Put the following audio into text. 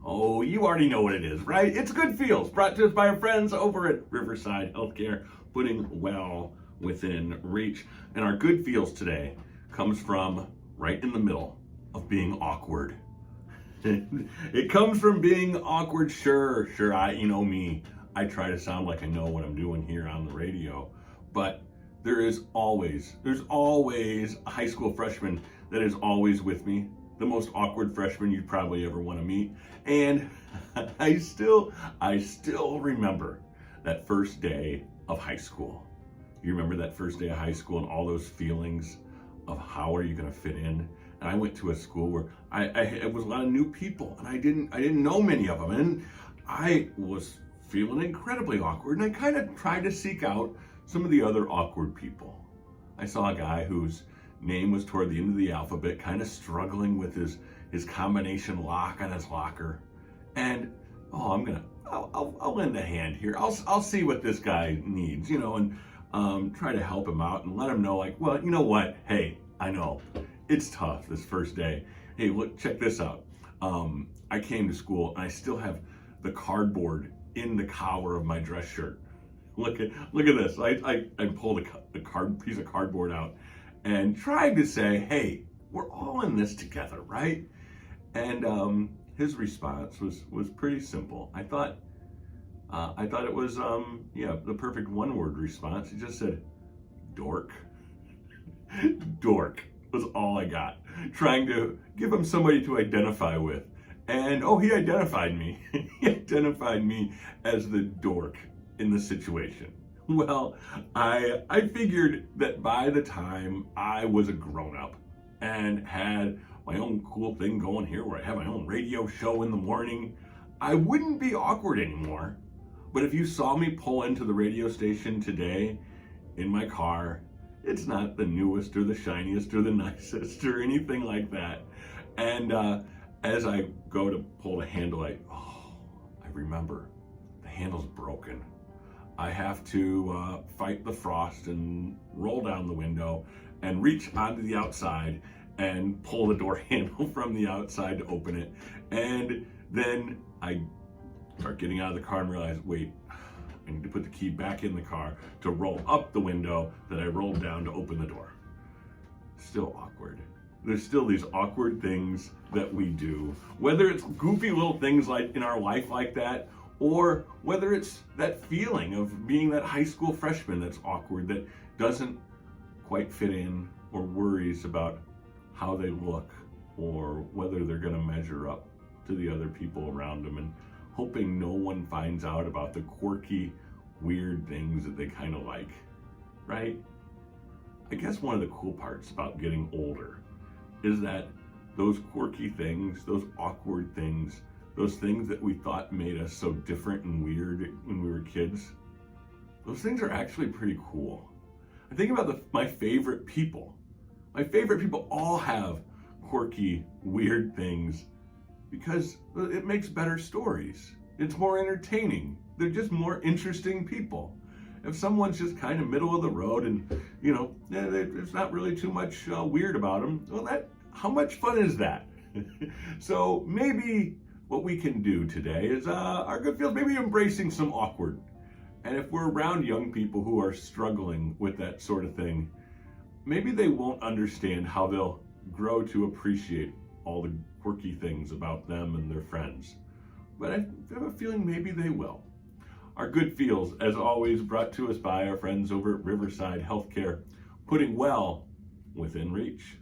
Oh, you already know what it is, right? It's Good Feels, brought to us by our friends over at Riverside Healthcare, putting well within reach. And our Good Feels today comes from right in the middle of being awkward. It comes from being awkward, sure, you know me. I try to sound like I know what I'm doing here on the radio, but there's always a high school freshman that is always with me, the most awkward freshman you'd probably ever want to meet. And I still remember that first day of high school. You remember that first day of high school and all those feelings of how are you going to fit in? And I went to a school where it was a lot of new people, and I didn't know many of them, and I was feeling incredibly awkward. And I kind of tried to seek out some of the other awkward people. I saw a guy whose name was toward the end of the alphabet, kind of struggling with his combination lock on his locker, and I'll lend a hand here. I'll see what this guy needs, and try to help him out and let him know, like, well, you know what? Hey, I know it's tough this first day. Hey, look, check this out. I came to school and I still have the cardboard in the collar of my dress shirt. Look at this. I pulled a piece of cardboard out and tried to say, hey, we're all in this together, right? And his response was pretty simple. I thought it was the perfect one-word response. He just said, dork. Dork was all I got. Trying to give him somebody to identify with. And he identified me. He identified me as the dork in the situation. Well, I figured that by the time I was a grown-up and had my own cool thing going here where I have my own radio show in the morning, I wouldn't be awkward anymore. But if you saw me pull into the radio station today in my car, it's not the newest or the shiniest or the nicest or anything like that. And as I go to pull the handle, I remember the handle's broken. I have to fight the frost and roll down the window and reach onto the outside and pull the door handle from the outside to open it. And then I start getting out of the car and realize, wait, I need to put the key back in the car to roll up the window that I rolled down to open the door. Still awkward. There's still these awkward things that we do, whether it's goofy little things like in our life like that, or whether it's that feeling of being that high school freshman that's awkward, that doesn't quite fit in, or worries about how they look or whether they're going to measure up to the other people around them, and hoping no one finds out about the quirky, weird things that they kind of like, right? I guess one of the cool parts about getting older is that those quirky things, those awkward things, those things that we thought made us so different and weird when we were kids, those things are actually pretty cool. I think about my favorite people. My favorite people all have quirky, weird things because it makes better stories. It's more entertaining. They're just more interesting people. If someone's just kind of middle of the road and, there's not really too much weird about them, well, how much fun is that? So maybe what we can do today is our Good Feels, maybe embracing some awkward. And if we're around young people who are struggling with that sort of thing, maybe they won't understand how they'll grow to appreciate all the quirky things about them and their friends. But I have a feeling maybe they will. Our Good Feels, as always, brought to us by our friends over at Riverside Healthcare, putting well within reach.